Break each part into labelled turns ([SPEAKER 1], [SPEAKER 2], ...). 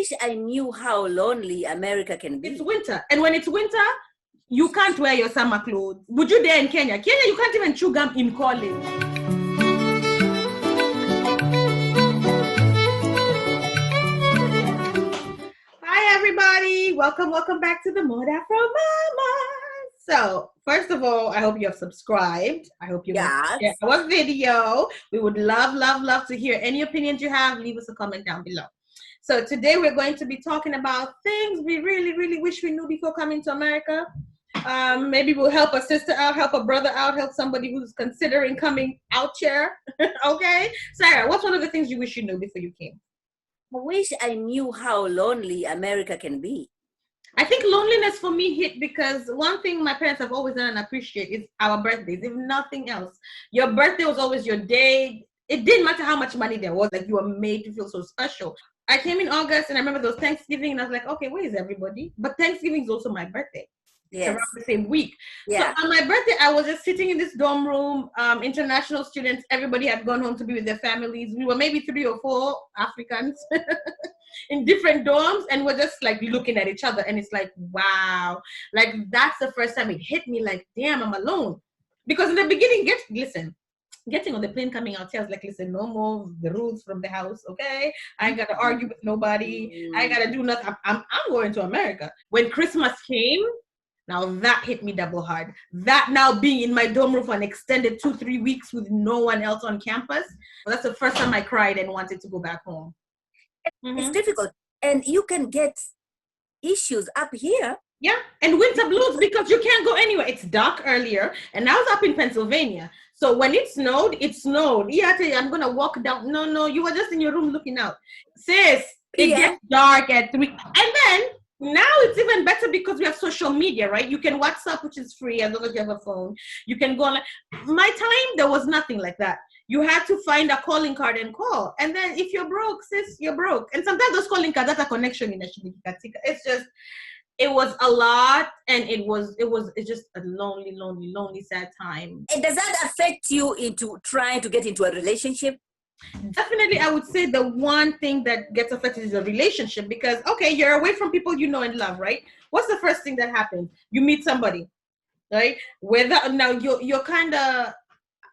[SPEAKER 1] wish I knew how lonely America can be.
[SPEAKER 2] It's winter. And when it's winter, you can't wear your summer clothes. Would you dare in Kenya? Kenya, you can't even chew gum in college. Hi, everybody. Welcome back to the More Afro Mama. So, first of all, I hope you have subscribed. I hope you
[SPEAKER 1] Yes.
[SPEAKER 2] our video. We would love to hear any opinions you have. Leave us a comment down below. So today we're going to be talking about things we really wish we knew before coming to America. Maybe we'll help a sister out, help a brother out, help somebody who's considering coming out here. Okay? Sarah, what's one of the things you wish you knew before you came?
[SPEAKER 1] I wish I knew how lonely America can be.
[SPEAKER 2] I think loneliness for me hit because one thing my parents have always done and appreciate is our birthdays, if nothing else. Your birthday was always your day. It didn't matter how much money there was, like you were made to feel so special. I came in August and I remember those Thanksgiving and I was like, okay, where is everybody? But Thanksgiving is also my birthday.
[SPEAKER 1] Yes.
[SPEAKER 2] Around the same week.
[SPEAKER 1] Yeah.
[SPEAKER 2] So on my birthday, I was just sitting in this dorm room. International students, everybody had gone home to be with their families. We were maybe 3 or 4 Africans in different dorms, and we're just like looking at each other. And it's like, wow, like that's the first time it hit me. Like, damn, I'm alone. Because in the beginning, getting on the plane coming out here, I was like, listen, no more the rules from the house, okay? I ain't gotta argue with nobody. I ain't gotta do nothing. I'm going to America. When Christmas came, now that hit me double hard. That now being in my dorm room for an extended 2-3 weeks with no one else on campus. Well, that's the first time I cried and wanted to go back home.
[SPEAKER 1] It's difficult. And you can get issues up here.
[SPEAKER 2] Yeah, and winter blues because you can't go anywhere. It's dark earlier, and I was up in Pennsylvania. So when it snowed, it snowed. Yeah, I'm gonna walk down. No, you were just in your room looking out. Sis, it gets dark at 3. And then now it's even better because we have social media, right? You can WhatsApp, which is free as long as you have a phone. You can go on. My time, there was nothing like that. You had to find a calling card and call. And then if you're broke, sis, you're broke. And sometimes those calling cards, that's a connection in a Shibikatika. It's just, it was a lot, and it's just a lonely, sad time.
[SPEAKER 1] And does that affect you into trying to get into a relationship?
[SPEAKER 2] Definitely, I would say the one thing that gets affected is a relationship because, okay, you're away from people you know and love, right? What's the first thing that happens? You meet somebody, right? Whether now you're kind of,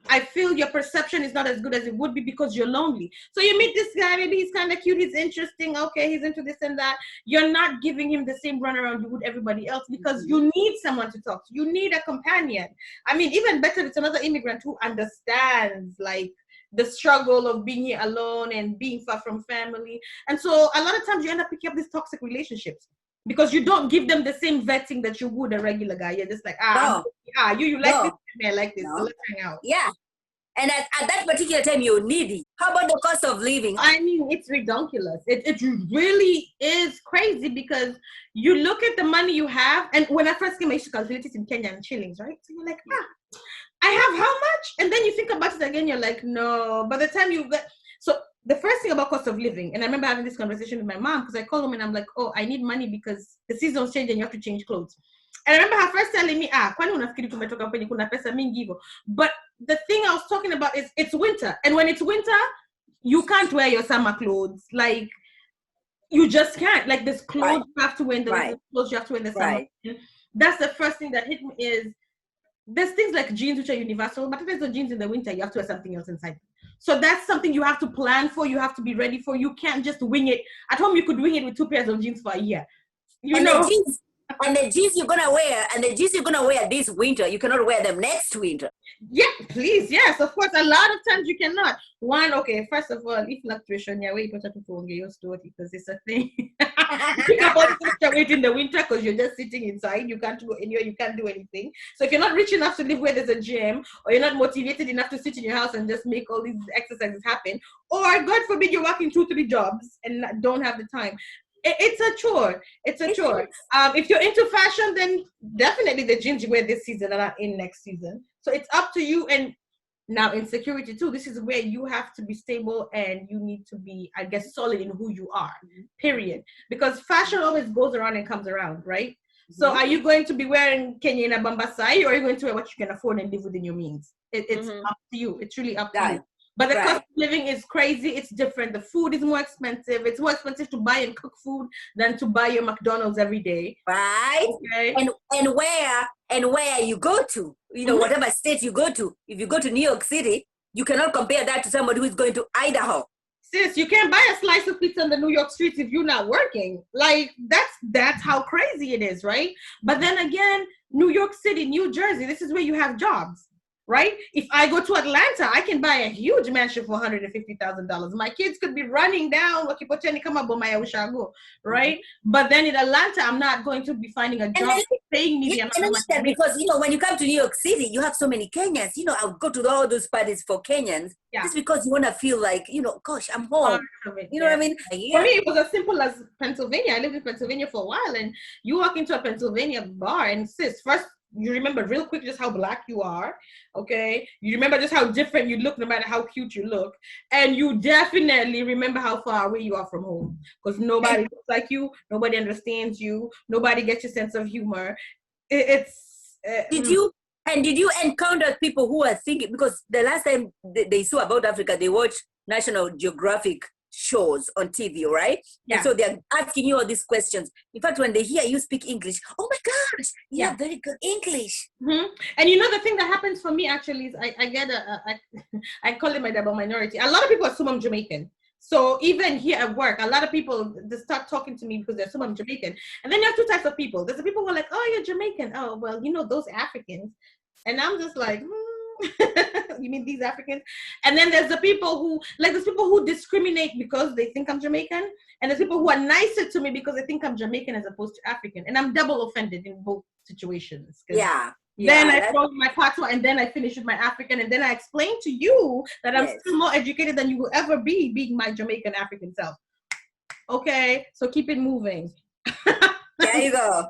[SPEAKER 2] I feel your perception is not as good as it would be because you're lonely. So you meet this guy, maybe he's kind of cute, he's interesting, okay, he's into this and that. You're not giving him the same runaround you would everybody else because you need someone to talk to. You need a companion. I mean, even better if it's another immigrant who understands, like, the struggle of being here alone and being far from family. And so a lot of times you end up picking up these toxic relationships because you don't give them the same vetting that you would a regular guy. You're just like, you like this, I like this, so let's hang out.
[SPEAKER 1] Yeah. And at that particular time, you're needy. How about the cost of living?
[SPEAKER 2] I mean, it's ridiculous. It really is crazy because you look at the money you have. And when I first came, I used to calculate it in Kenyan shillings, right? So you're like, I have how much? And then you think about it again, you're like, no. By the time you get, so the first thing about cost of living, and I remember having this conversation with my mom because I called home and I'm like, oh, I need money because the seasons change and you have to change clothes. And I remember her first telling me, kwani unafikiri tumetoka kwenye kuna pesa mingi hivyo. But the thing I was talking about is it's winter. And when it's winter, you can't wear your summer clothes. Like, you just can't. Like, there's clothes you have to wear in the winter, clothes you have to wear in the summer. That's the first thing that hit me is there's things like jeans which are universal, but if there's no jeans in the winter, you have to wear something else inside. So that's something you have to plan for, you have to be ready for. You can't just wing it. At home, you could wing it with 2 pairs of jeans for a year. You know?
[SPEAKER 1] The jeans you're gonna wear this winter, you cannot wear them next winter.
[SPEAKER 2] Yeah, please, yes, of course. A lot of times you cannot. One, okay, first of all, if fluctuation, yeah, wait, better to get used to it because it's a thing. Pick up all the fluctuate in the winter because you're just sitting inside. You can't go anywhere. You can't do anything. So if you're not rich enough to live where there's a gym, or you're not motivated enough to sit in your house and just make all these exercises happen, or God forbid you're working 2-3 jobs and don't have the time. It's a chore. It's a chore. If you're into fashion, then definitely the jeans you wear this season are not in next season. So it's up to you. And now in security too, this is where you have to be stable and you need to be, I guess, solid in who you are, period. Because fashion always goes around and comes around, right? So are you going to be wearing Kenya in a Bambasai, or are you going to wear what you can afford and live within your means? It's up to you. It's really up to you. But the cost
[SPEAKER 1] Right.
[SPEAKER 2] of living is crazy. It's different. The food is more expensive. It's more expensive to buy and cook food than to buy your McDonald's every day.
[SPEAKER 1] Right.
[SPEAKER 2] Okay.
[SPEAKER 1] And where you go to, whatever state you go to, if you go to New York City, you cannot compare that to somebody who is going to Idaho.
[SPEAKER 2] Sis, you can't buy a slice of pizza on the New York streets if you're not working. Like that's how crazy it is, right? But then again, New York City, New Jersey, this is where you have jobs, right? If I go to Atlanta, I can buy a huge mansion for $150,000. My kids could be running down, right? But then in Atlanta, I'm not going to be finding a job paying me the amount of money.
[SPEAKER 1] That because when you come to New York City, you have so many Kenyans. I would go to all those parties for Kenyans, just because you want to feel like, gosh, I'm home. You know what I mean?
[SPEAKER 2] For me, it was as simple as Pennsylvania. I lived in Pennsylvania for a while, and you walk into a Pennsylvania bar, and sis, first you remember real quick just how black you are, okay? You remember just how different you look no matter how cute you look. And you definitely remember how far away you are from home, because nobody looks like you, nobody understands you, nobody gets your sense of humor. Did
[SPEAKER 1] you encounter people who are thinking, because the last time they saw about Africa, they watched National Geographic shows on TV, right?
[SPEAKER 2] Yeah.
[SPEAKER 1] And so they're asking you all these questions. In fact, when they hear you speak English, oh my gosh, you have very good English.
[SPEAKER 2] Mm-hmm. And the thing that happens for me actually is I get I call it my double minority. A lot of people assume I'm Jamaican. So even here at work, a lot of people, they start talking to me because they assume I'm Jamaican. And then you have two types of people. There's the people who are like, oh, you're Jamaican. Oh, well, those Africans. And I'm just like, you mean these Africans? And then there's the people who discriminate because they think I'm Jamaican. And there's people who are nicer to me because they think I'm Jamaican as opposed to African. And I'm double offended in both situations. Then I throw my patois, and then I finish with my African, and then I explain to you that I'm still more educated than you will ever be, being my Jamaican African self. Okay, so keep it moving.
[SPEAKER 1] There you go.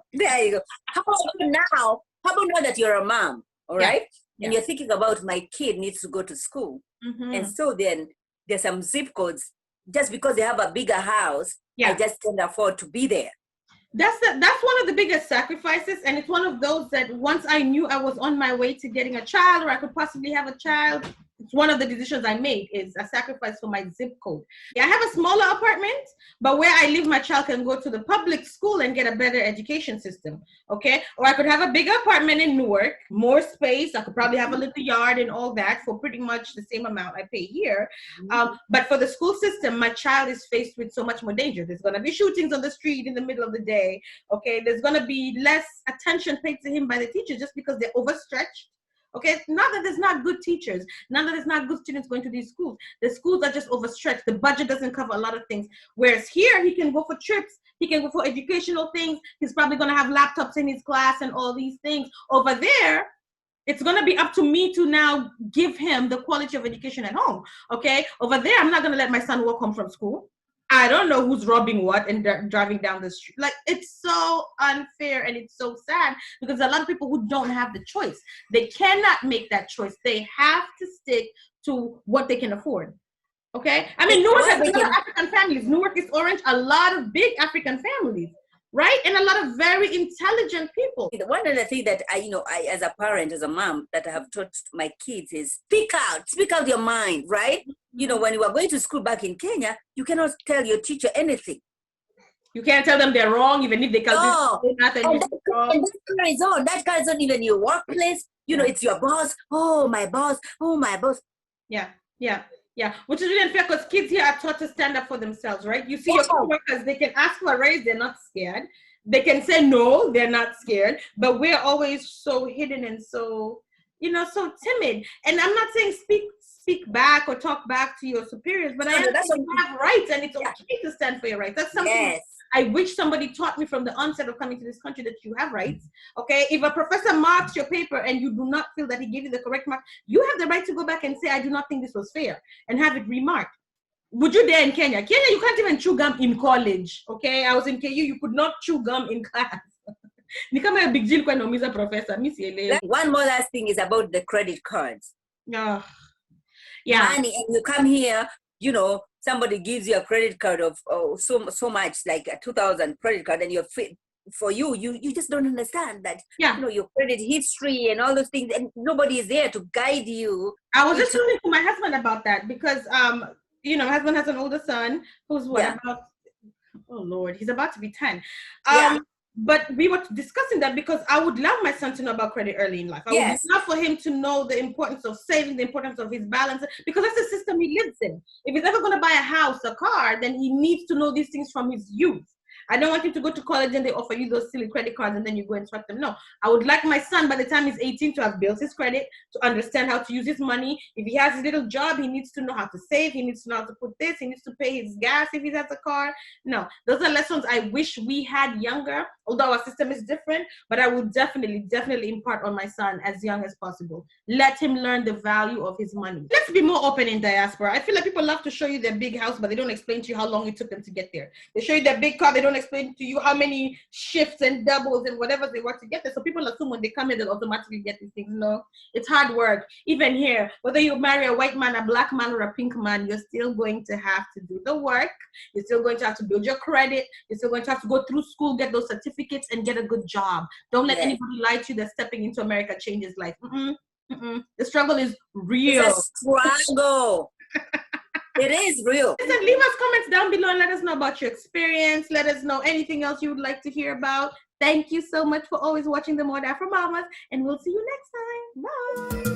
[SPEAKER 1] How about now that you're a mom, all right? And you're thinking about, my kid needs to go to school.
[SPEAKER 2] Mm-hmm.
[SPEAKER 1] And so then there's some zip codes. Just because they have a bigger house, I just can't afford to be there.
[SPEAKER 2] That's one of the biggest sacrifices, and it's one of those that once I knew I was on my way to getting a child, or I could possibly have a child, it's one of the decisions I made, is a sacrifice for my zip code. I have a smaller apartment, but where I live, my child can go to the public school and get a better education system, okay? Or I could have a bigger apartment in Newark, more space. I could probably have a little yard and all that for pretty much the same amount I pay here. But for the school system, my child is faced with so much more danger. There's going to be shootings on the street in the middle of the day, okay? There's going to be less attention paid to him by the teachers just because they're overstretched. Okay, not that there's not good teachers, not that there's not good students going to these schools. The schools are just overstretched. The budget doesn't cover a lot of things. Whereas here, he can go for trips, he can go for educational things. He's probably going to have laptops in his class and all these things. Over there, it's going to be up to me to now give him the quality of education at home. Okay, over there, I'm not going to let my son walk home from school. I don't know who's robbing what and driving down the street. Like, it's so unfair, and it's so sad because a lot of people who don't have the choice, they cannot make that choice. They have to stick to what they can afford. Okay? I mean, Newark has a lot of African families. Newark is orange, a lot of big African families, right? And a lot of very intelligent people.
[SPEAKER 1] One of the things that I, as a parent, as a mom, that I have taught my kids is speak out your mind, right? When you are going to school back in Kenya, you cannot tell your teacher anything.
[SPEAKER 2] You can't tell them they're wrong, even if they can.
[SPEAKER 1] That carries on even your workplace. It's your boss. Oh, my boss. Oh, my boss.
[SPEAKER 2] Yeah. Which is really unfair because kids here are taught to stand up for themselves, right? You see your coworkers, they can ask for a raise, they're not scared. They can say no, they're not scared. But we're always so hidden and so, so timid. And I'm not saying speak back or talk back to your superiors, but I understand you have rights, and it's okay to stand for your rights. That's something I wish somebody taught me from the onset of coming to this country, that you have rights. Okay, if a professor marks your paper and you do not feel that he gave you the correct mark, you have the right to go back and say, I do not think this was fair, and have it remarked. Would you dare in Kenya? Kenya, you can't even chew gum in college. Okay, I was in KU, you could not chew gum in class. Nikama a big deal kwa naumiza professor.
[SPEAKER 1] One more last thing is about the credit cards.
[SPEAKER 2] Yeah.
[SPEAKER 1] Money, and you come here, somebody gives you a credit card of so much, like a 2,000 credit card, and you're for you just don't understand that,
[SPEAKER 2] Yeah.
[SPEAKER 1] your credit history and all those things, and nobody is there to guide you.
[SPEAKER 2] I was just talking to my husband about that because, my husband has an older son who's about, oh Lord, he's about to be 10. But we were discussing that because I would love my son to know about credit early in life. I would love for him to know the importance of saving, the importance of his balance, because that's the system he lives in. If he's ever going to buy a house, a car, then he needs to know these things from his youth. I don't want him to go to college and they offer you those silly credit cards and then you go and swipe them. No, I would like my son by the time he's 18 to have built his credit, to understand how to use his money. If he has a little job, he needs to know how to save. He needs to know how to put this. He needs to pay his gas if he has a car. No, those are lessons I wish we had younger, although our system is different, but I would definitely impart on my son as young as possible. Let him learn the value of his money. Let's be more open in diaspora. I feel like people love to show you their big house, but they don't explain to you how long it took them to get there. They show you their big car, they don't explain to you how many shifts and doubles and whatever they work to get there. So people assume when they come in, they'll automatically get these things. No, it's hard work. Even here, whether you marry a white man, a black man, or a pink man, you're still going to have to do the work. You're still going to have to build your credit. You're still going to have to go through school, get those certificates, and get a good job. Don't let anybody lie to you that stepping into America changes life. The struggle is real.
[SPEAKER 1] It's a struggle. It is real.
[SPEAKER 2] Listen, leave us comments down below and let us know about your experience. Let us know anything else you would like to hear about. Thank you so much for always watching the More Afro Mamas, and we'll see you next time. Bye.